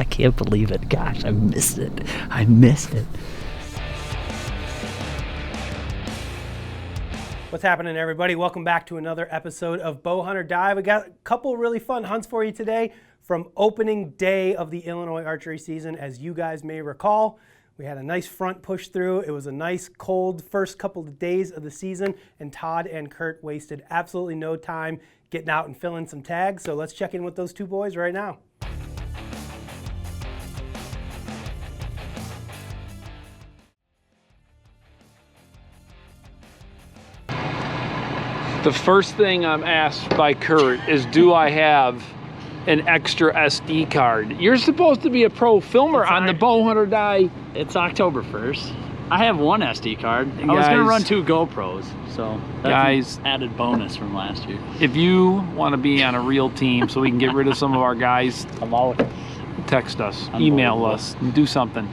I can't believe it. Gosh, I missed it. I missed it. What's happening, everybody? Welcome back to another episode of Bowhunt or Die. We got a couple really fun hunts for you today from opening day of the Illinois archery season. As you guys may recall, we had a nice front push through. It was a nice cold first couple of days of the season, and Todd and Kurt wasted absolutely no time getting out and filling some tags. So let's check in with those two boys right now. The first thing I'm asked by Kurt is, do I have an extra SD card? You're supposed to be a pro filmer on the Bowhunt or Die. It's October 1st. I have one SD card. I was gonna run 2 GoPros, so that's an added bonus from last year. If you want to be on a real team so we can get rid of some of our guys, I'm all text us, email us, do something.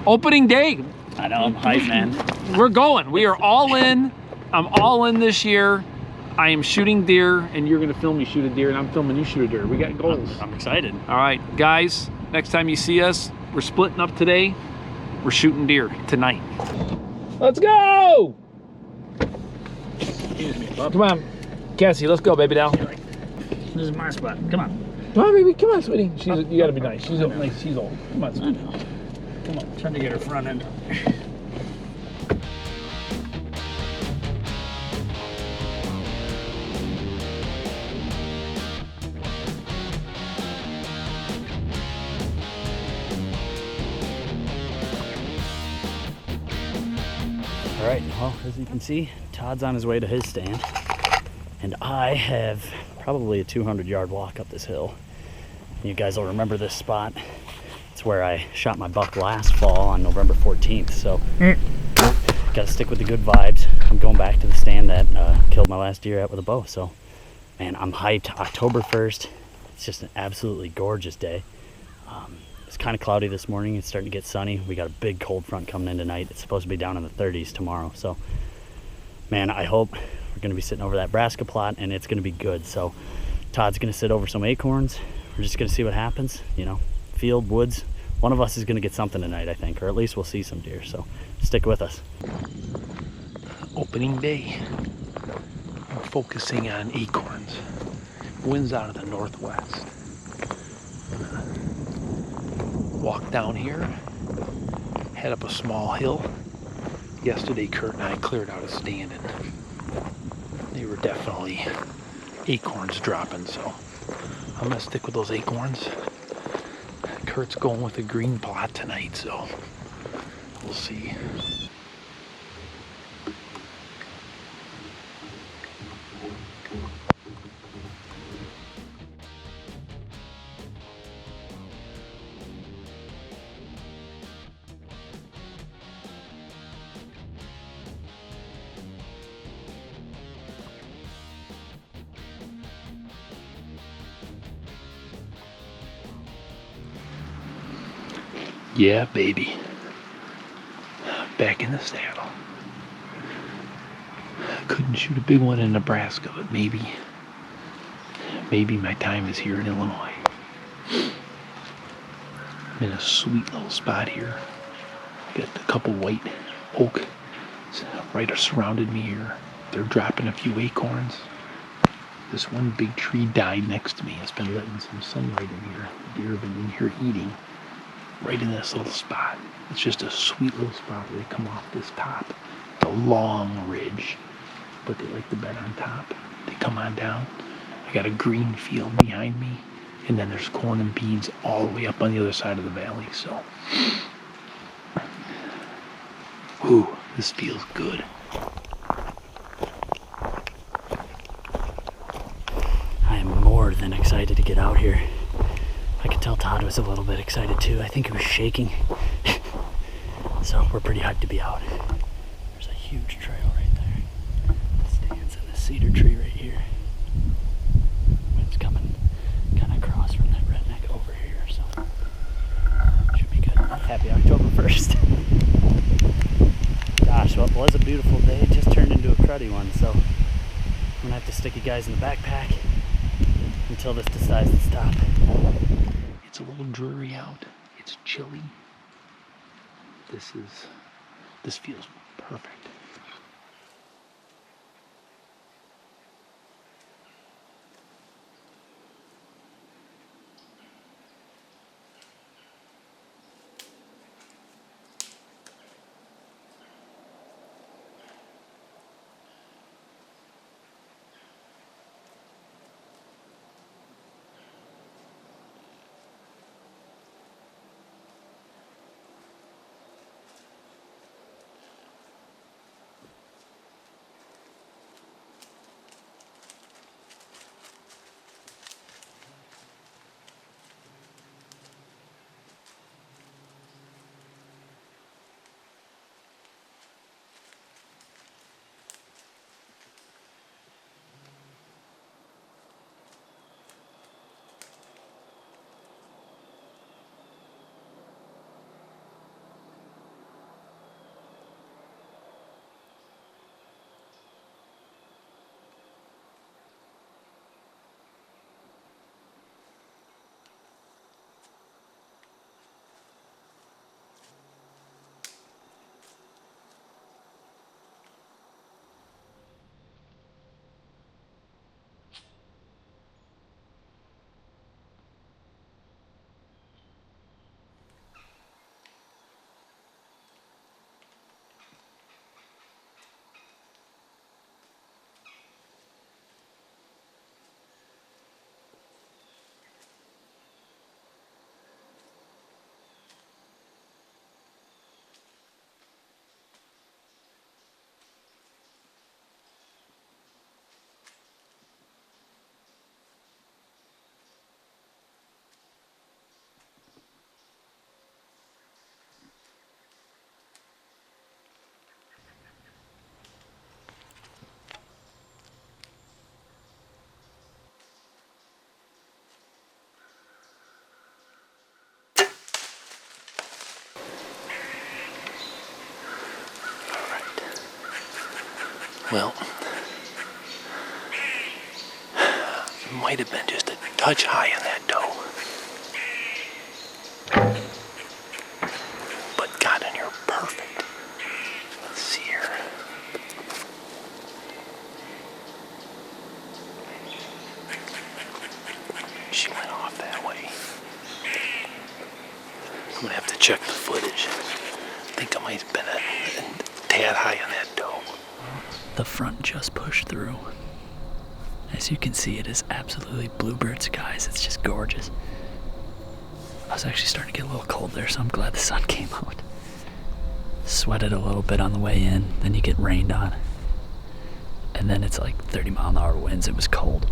Opening day. I know, I'm hyped, man. We're going. We are all in. I'm all in this year. I am shooting deer, and you're going to film me shoot a deer, and I'm filming you shoot a deer. We got goals. I'm excited. All right, guys, next time you see us, we're splitting up today. We're shooting deer tonight. Let's go! Excuse me, bub. Come on, Cassie, let's go, baby doll. This is my spot. Come on. Come on, baby. Come on, sweetie. You got to be nice. She's old. Nice. She's old. Come on, sweetie. Come on. Trying to get her front end. All right, well, as you can see, Todd's on his way to his stand, and I have probably a 200-yard walk up this hill. You guys will remember this spot. It's where I shot my buck last fall on November 14th, so gotta stick with the good vibes. I'm going back to the stand that killed my last deer at with a bow, so man, I'm hyped. October 1st, it's just an absolutely gorgeous day. It's kind of cloudy this morning. It's starting to get sunny. We got a big cold front coming in tonight. It's supposed to be down in the 30s tomorrow. So, man, I hope we're going to be sitting over that brassica plot, and it's going to be good. So, Todd's going to sit over some acorns. We're just going to see what happens. You know, field, woods. One of us is going to get something tonight, I think, or at least we'll see some deer. So, stick with us. Opening day. I'm focusing on acorns. Wind's out of the northwest. Walk down here, head up a small hill. Yesterday, Kurt and I cleared out a stand, and they were definitely acorns dropping, so I'm gonna stick with those acorns. Kurt's going with a green plot tonight, so we'll see. Yeah, baby. Back in the saddle. Couldn't shoot a big one in Nebraska, but maybe my time is here in Illinois. I'm in a sweet little spot here. Got a couple white oak right surrounded me here. They're dropping a few acorns. This one big tree died next to me. It's been letting some sunlight in here. The deer have been in here eating. Right in this little spot. It's just a sweet little spot where they come off this top. It's a long ridge, but they like to bed on top. They come on down. I got a green field behind me, and then there's corn and beans all the way up on the other side of the valley. So, ooh, this feels good. I am more than excited to get out here. I could tell Todd was a little bit excited too. I think he was shaking. So we're pretty hyped to be out. There's a huge trail right there. Stands in the cedar tree right here. Wind's coming kind of across from that redneck over here, so should be good. Happy October 1st. Gosh, well, it was a beautiful day. It just turned into a cruddy one, so I'm gonna have to stick you guys in the backpack until this decides to stop. It's a little dreary out. It's chilly. This feels perfect. Well, it might have been just a touch high in that doe. But God, and you're perfect. Let's see here. She went off that way. I'm gonna have to check the footage. I think I might have been a tad high on that doe. The front just pushed through. As you can see, it is absolutely bluebird skies. It's just gorgeous. I was actually starting to get a little cold there, so I'm glad the sun came out. Sweated a little bit on the way in, then you get rained on. And then it's like 30-mile-an-hour winds. It was cold.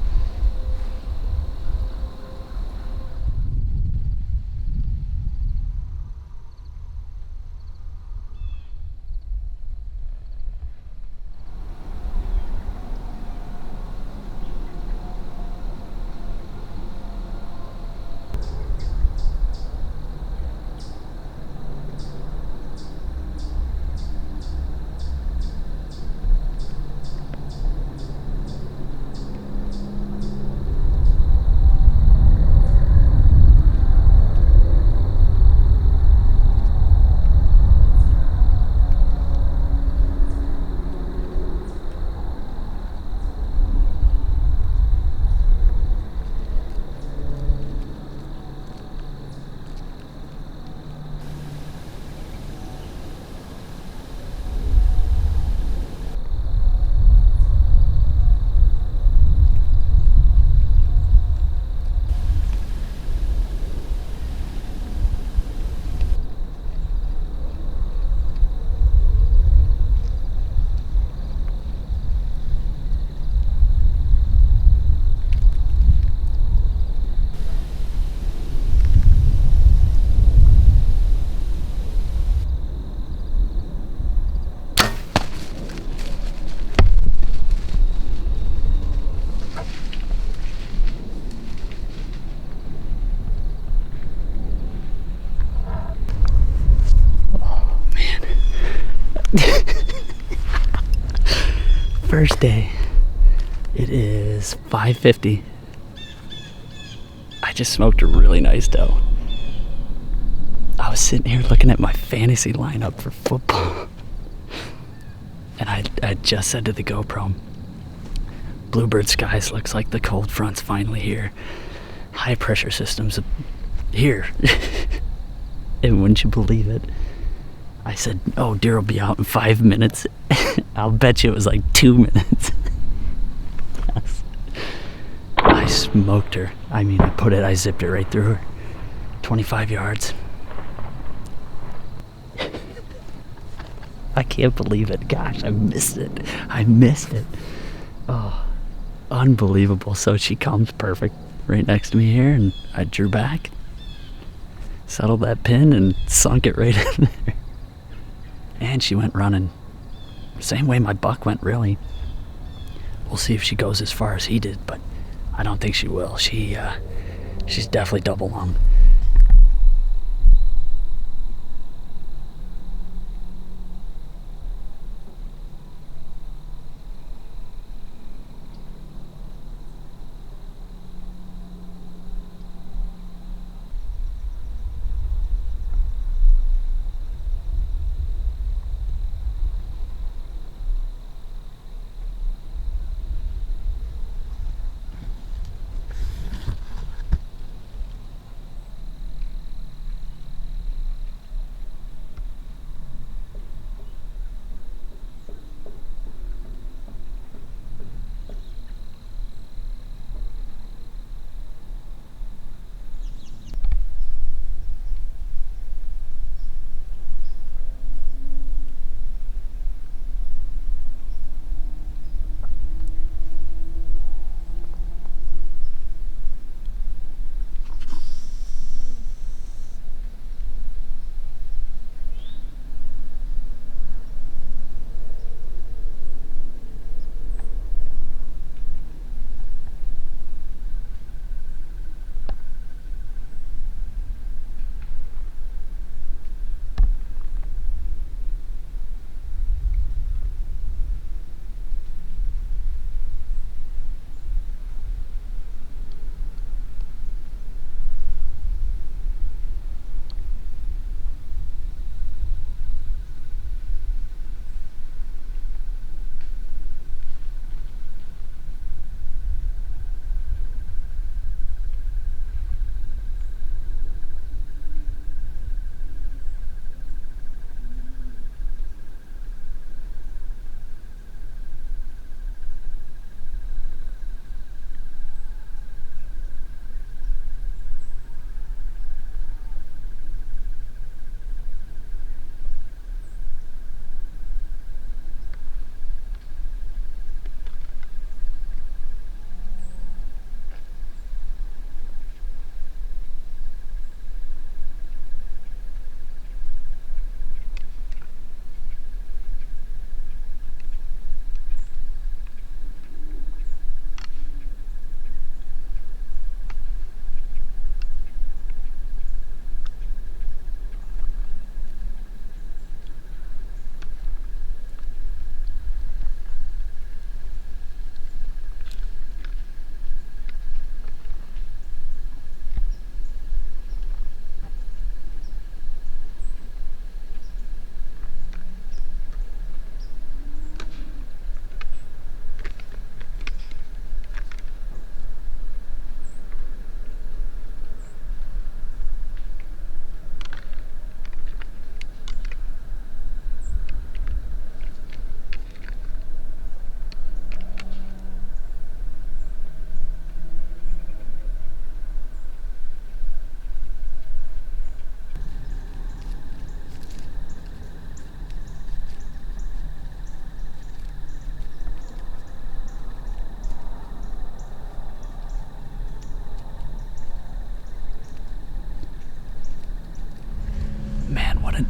First day. It is 5:50. I just smoked a really nice doe. was sitting here looking at my fantasy lineup for football. And I just said to the GoPro, Bluebird skies, looks like the cold front's finally here. High pressure systems here. And wouldn't you believe it? I said, oh, deer will be out in 5 minutes. I'll bet you it was like 2 minutes. I smoked her. I mean, I zipped it right through her. 25 yards. I can't believe it. Gosh, I missed it. Oh, unbelievable. So she comes perfect right next to me here, and I drew back, settled that pin, and sunk it right in there. And she went running. Same way my buck went, really. We'll see if she goes as far as he did, but I don't think she will. She's definitely double lung.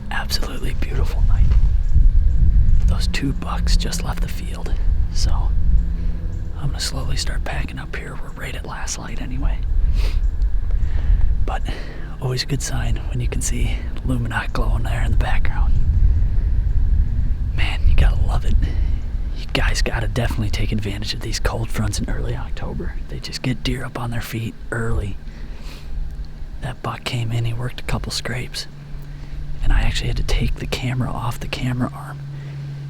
Absolutely beautiful night. Those 2 bucks just left the field, so I'm gonna slowly start packing up here. We're right at last light anyway. But always a good sign when you can see luminite glowing there in the background. Man, you gotta love it. You guys gotta definitely take advantage of these cold fronts in early October. They just get deer up on their feet early. That buck came in, he worked a couple scrapes. and I actually had to take the camera off the camera arm.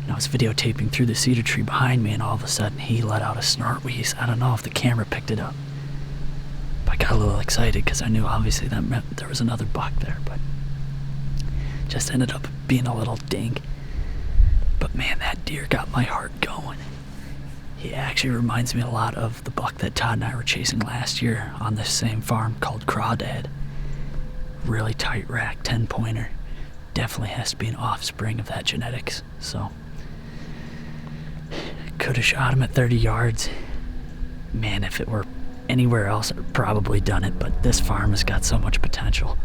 And I was videotaping through the cedar tree behind me, and all of a sudden he let out a snort wheeze. I don't know if the camera picked it up, but I got a little excited because I knew obviously that meant there was another buck there, but just ended up being a little ding. But man, that deer got my heart going. He actually reminds me a lot of the buck that Todd and I were chasing last year on this same farm called Crawdad. Really tight rack, 10-pointer. Definitely has to be an offspring of that genetics. So could have shot him at 30 yards. Man, if it were anywhere else, I'd probably done it, but this farm has got so much potential.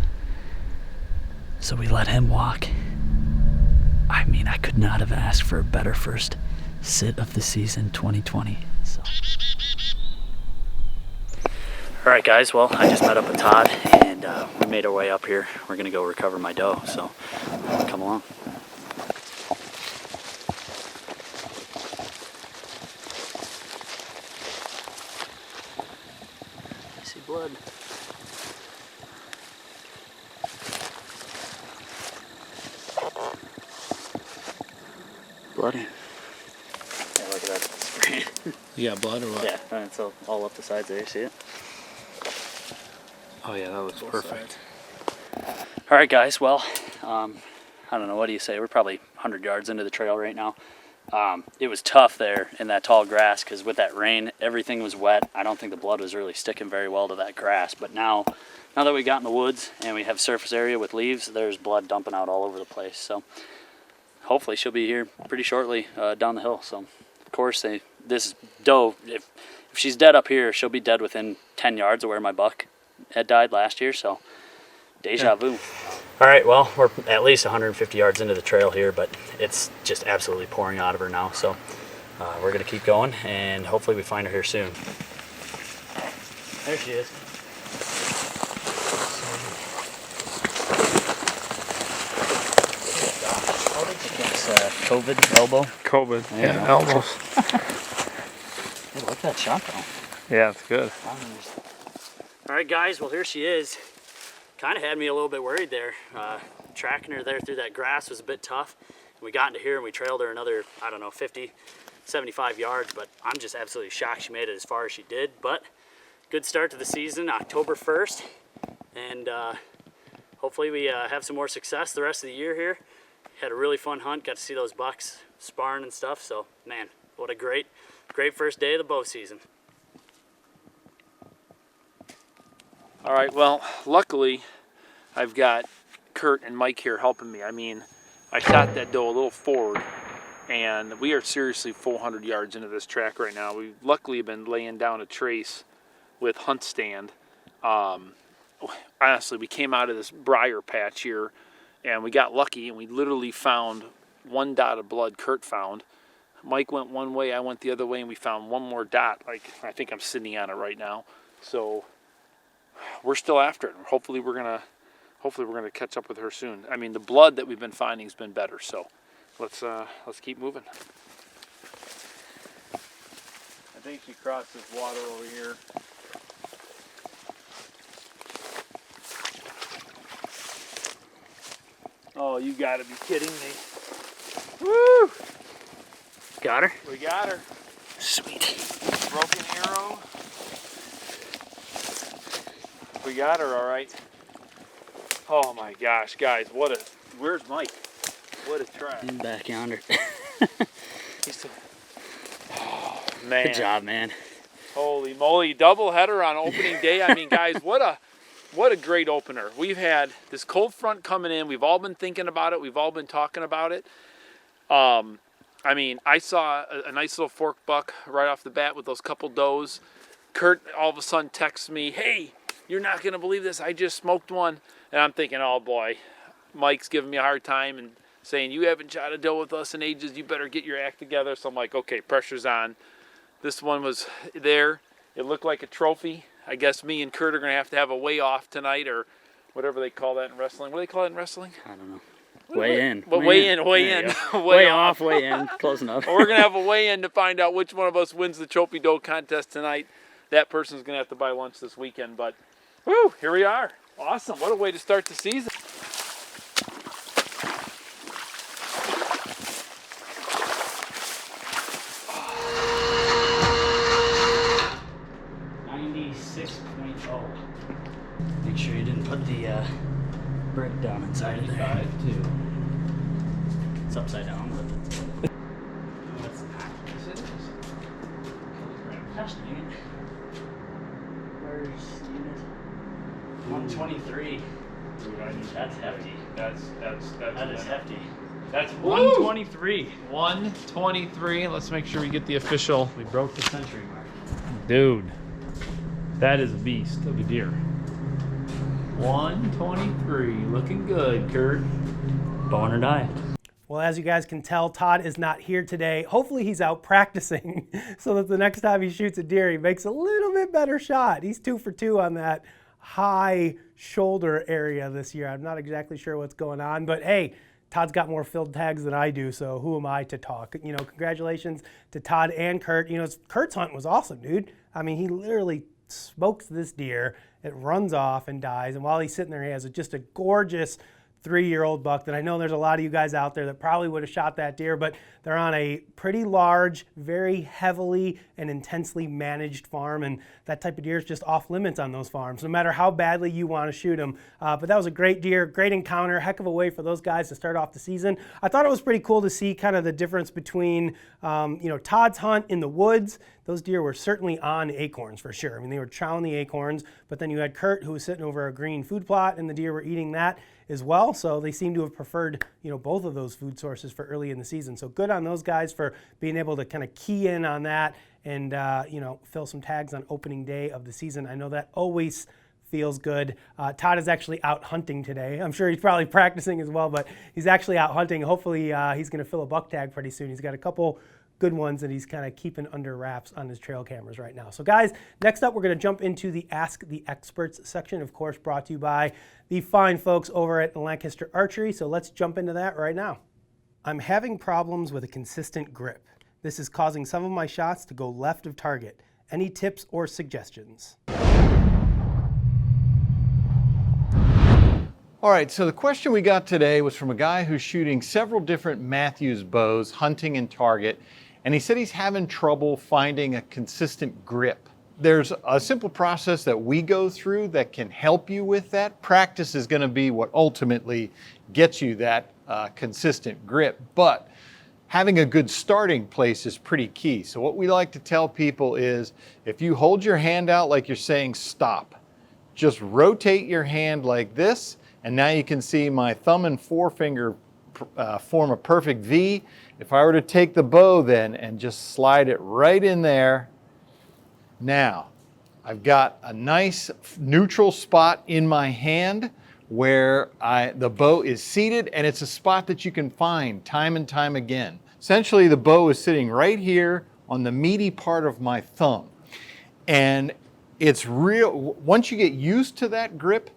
So we let him walk. I mean, I could not have asked for a better first sit of the season 2020. So. All right, guys, well, I just met up with Todd, and we made our way up here. We're gonna go recover my doe, so come along. I see blood. Bloody. Yeah, look at that screen. You got blood or what? Yeah, and it's all up the sides there, you see it? Oh yeah, that looks perfect. All right, guys, well, I don't know, what do you say? We're probably 100 yards into the trail right now. It was tough there in that tall grass because with that rain, everything was wet. I don't think the blood was really sticking very well to that grass, but now that we got in the woods and we have surface area with leaves, there's blood dumping out all over the place. So hopefully she'll be here pretty shortly down the hill. So of course, this doe, if she's dead up here, she'll be dead within 10 yards of where my buck had died last year. So deja vu. All right, well, we're at least 150 yards into the trail here, but it's just absolutely pouring out of her now. So we're gonna keep going, and hopefully we find her here soon. There she is. How did you guess COVID elbow? COVID, Yeah. elbows. Hey, look at that shot though. Yeah, it's good. All right, guys, well, here she is. Kind of had me a little bit worried there. Tracking her there through that grass was a bit tough. We got into here and we trailed her another, I don't know, 50, 75 yards, but I'm just absolutely shocked she made it as far as she did. But good start to the season, October 1st, and hopefully we have some more success the rest of the year here. Had a really fun hunt, got to see those bucks sparring and stuff, so man, what a great first day of the bow season. All right, well, luckily I've got Kurt and Mike here helping me. I mean, I shot that doe a little forward, and we are seriously 400 yards into this track right now. We luckily have been laying down a trace with Hunt Stand. Honestly, we came out of this briar patch here, and we got lucky, and we literally found one dot of blood Kurt found. Mike went one way, I went the other way, and we found one more dot. Like, I think I'm sitting on it right now. So we're still after it. Hopefully we're gonna catch up with her soon. I mean, the blood that we've been finding has been better, so let's keep moving. I think she crossed this water over here. Oh, you gotta be kidding me. Woo! Got her? We got her. Sweet. Broken arrow. We got her, all right. Oh my gosh, guys, where's Mike? What a track. Back yonder. Oh, man. Good job, man. Holy moly, double header on opening day. I mean, guys, what a great opener. We've had this cold front coming in. We've all been thinking about it. We've all been talking about it. I mean, I saw a nice little fork buck right off the bat with those couple does. Kurt all of a sudden texts me, hey, you're not going to believe this. I just smoked one. And I'm thinking, oh boy, Mike's giving me a hard time and saying, you haven't shot a doe with us in ages. You better get your act together. So I'm like, okay, pressure's on. This one was there. It looked like a trophy. I guess me and Kurt are going to have a weigh off tonight, or whatever they call that in wrestling. What do they call it in wrestling? I don't know. Weigh in. Well, weigh in. Weigh off, weigh in. Close enough. Well, we're going to have a weigh-in to find out which one of us wins the trophy doe contest tonight. That person's going to have to buy lunch this weekend, but woo, here we are. Awesome. What a way to start the season. 96.0. Make sure you didn't put the brick down inside of there. Too. It's upside down, but What's that? Yes, it is. gosh dang it. Where's unit? 123. That's hefty. That is hefty. That's 123. 123. Let's make sure we get the official. We broke the century mark. Dude, that is a beast of a deer. 123. Looking good, Kurt. Bone or die. Well, as you guys can tell, Todd is not here today. Hopefully he's out practicing so that the next time he shoots a deer, he makes a little bit better shot. He's 2 for 2 on that high shoulder area this year. I'm not exactly sure what's going on, but hey, Todd's got more filled tags than I do, so who am I to talk? You know, congratulations to Todd and Kurt. You know, Kurt's hunt was awesome, dude. I mean, he literally smokes this deer. It runs off and dies, and while he's sitting there, he has just a gorgeous 3-year-old buck that I know there's a lot of you guys out there that probably would have shot that deer, but they're on a pretty large, very heavily and intensely managed farm, and that type of deer is just off limits on those farms, no matter how badly you want to shoot them. But that was a great deer, great encounter, heck of a way for those guys to start off the season. I thought it was pretty cool to see kind of the difference between, you know, Todd's hunt in the woods. Those deer were certainly on acorns for sure. I mean, they were chowing the acorns, but then you had Kurt who was sitting over a green food plot, and the deer were eating that as well. So they seem to have preferred, you know, both of those food sources for early in the season. So good on those guys for being able to kind of key in on that and, you know, fill some tags on opening day of the season. I know that always feels good. Todd is actually out hunting today. I'm sure he's probably practicing as well, but he's actually out hunting. Hopefully he's going to fill a buck tag pretty soon. He's got a couple good ones that he's kind of keeping under wraps on his trail cameras right now. So guys, next up we're going to jump into the Ask the Experts section, of course brought to you by the fine folks over at Lancaster Archery. So let's jump into that right now. I'm having problems with a consistent grip. This is causing some of my shots to go left of target. Any tips or suggestions? All right, so the question we got today was from a guy who's shooting several different Matthews bows, hunting and target, and he said he's having trouble finding a consistent grip. There's a simple process that we go through that can help you with that. Practice is going to be what ultimately gets you that consistent grip, but having a good starting place is pretty key. So what we like to tell people is if you hold your hand out like you're saying stop, just rotate your hand like this, and now you can see my thumb and forefinger form a perfect V. If I were to take the bow then and just slide it right in there, now I've got a nice neutral spot in my hand where the bow is seated, and it's a spot that you can find time and time again. Essentially the bow is sitting right here on the meaty part of my thumb. And it's real, once you get used to that grip,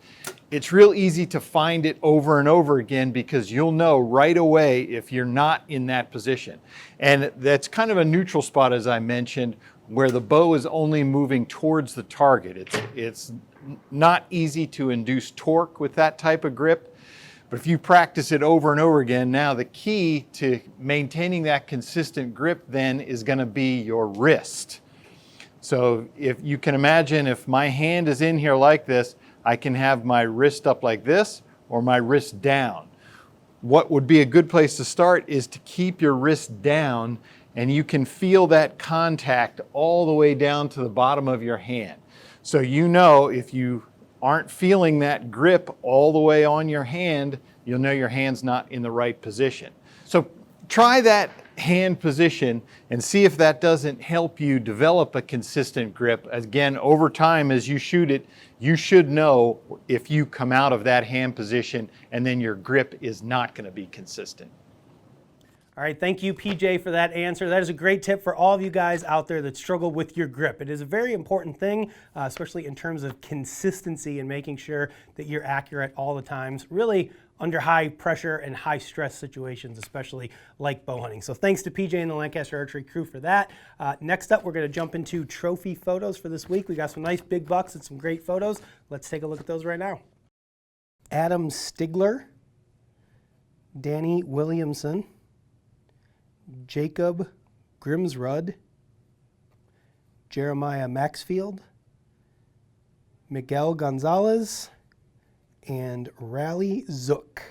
it's real easy to find it over and over again because you'll know right away if you're not in that position. And that's kind of a neutral spot, as I mentioned, where the bow is only moving towards the target. It's not easy to induce torque with that type of grip, but if you practice it over and over again, now the key to maintaining that consistent grip then is going to be your wrist. So if you can imagine, if my hand is in here like this, I can have my wrist up like this or my wrist down. What would be a good place to start is to keep your wrist down, and you can feel that contact all the way down to the bottom of your hand. So you know if you aren't feeling that grip all the way on your hand, you'll know your hand's not in the right position. So try that hand position and see if that doesn't help you develop a consistent grip. Again, over time as you shoot it, you should know if you come out of that hand position and then your grip is not going to be consistent. All right, thank you, PJ, for that answer. That is a great tip for all of you guys out there that struggle with your grip. It is a very important thing, especially in terms of consistency and making sure that you're accurate all the times, really under high pressure and high stress situations, especially like bow hunting. So thanks to PJ and the Lancaster Archery crew for that. Next up, we're going to jump into trophy photos for this week. We got some nice big bucks and some great photos. Let's take a look at those right now. Adam Stigler, Danny Williamson, Jacob Grimsrud, Jeremiah Maxfield, Miguel Gonzalez, and Rally Zook.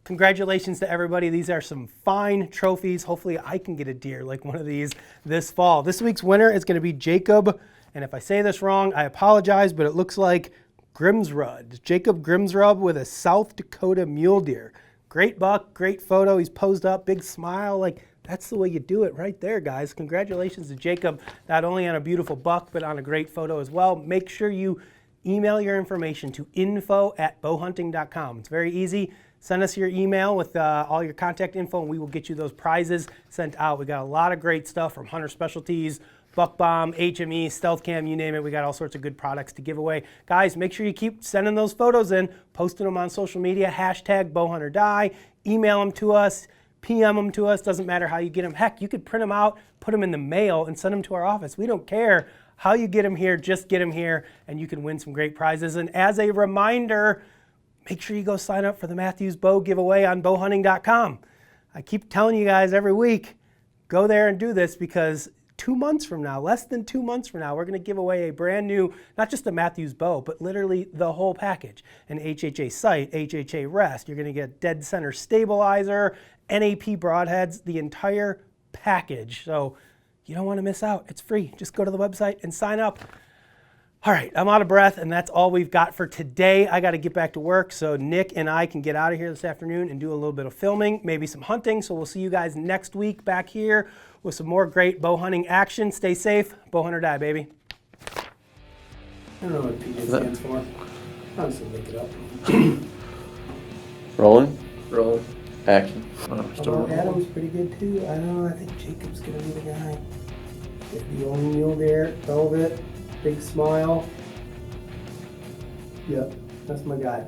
Congratulations to everybody. These are some fine trophies. Hopefully I can get a deer like one of these this fall. This week's winner is going to be Jacob, and if I say this wrong, I apologize, but it looks like Grimsrud. Jacob Grimsrud with a South Dakota mule deer. Great buck, great photo. He's posed up, big smile. Like, that's the way you do it right there, guys. Congratulations to Jacob, not only on a beautiful buck, but on a great photo as well. Make sure you email your information to info@bowhunting.com. It's very easy. Send us your email with all your contact info, and we will get you those prizes sent out. We got a lot of great stuff from Hunter Specialties, Buck Bomb, HME, Stealth Cam, you name it. We got all sorts of good products to give away. Guys, make sure you keep sending those photos in, posting them on social media, hashtag #BowhunterDie, email them to us, PM them to us, doesn't matter how you get them. Heck, you could print them out, put them in the mail, and send them to our office. We don't care how you get them here, just get them here, and you can win some great prizes. And as a reminder, make sure you go sign up for the Matthews Bow giveaway on bowhunting.com. I keep telling you guys every week, go there and do this, because 2 months from now, less than 2 months from now, we're going to give away a brand new, not just a Matthews Bow, but literally the whole package. An HHA sight, HHA rest. You're going to get dead center stabilizer, NAP broadheads, the entire package. So you don't want to miss out. It's free. Just go to the website and sign up. All right, I'm out of breath, and that's all we've got for today. I got to get back to work, so Nick and I can get out of here this afternoon and do a little bit of filming, maybe some hunting. So we'll see you guys next week back here with some more great bow hunting action. Stay safe. Bow hunter die, baby. I don't know what PJ stands for. I'm just going to make it up. Rolling? Rolling. Action. Adam's pretty good, too. I don't know. I think Jacob's going to be the guy. Get the only mule there, velvet. Big smile. Yep, that's my guy.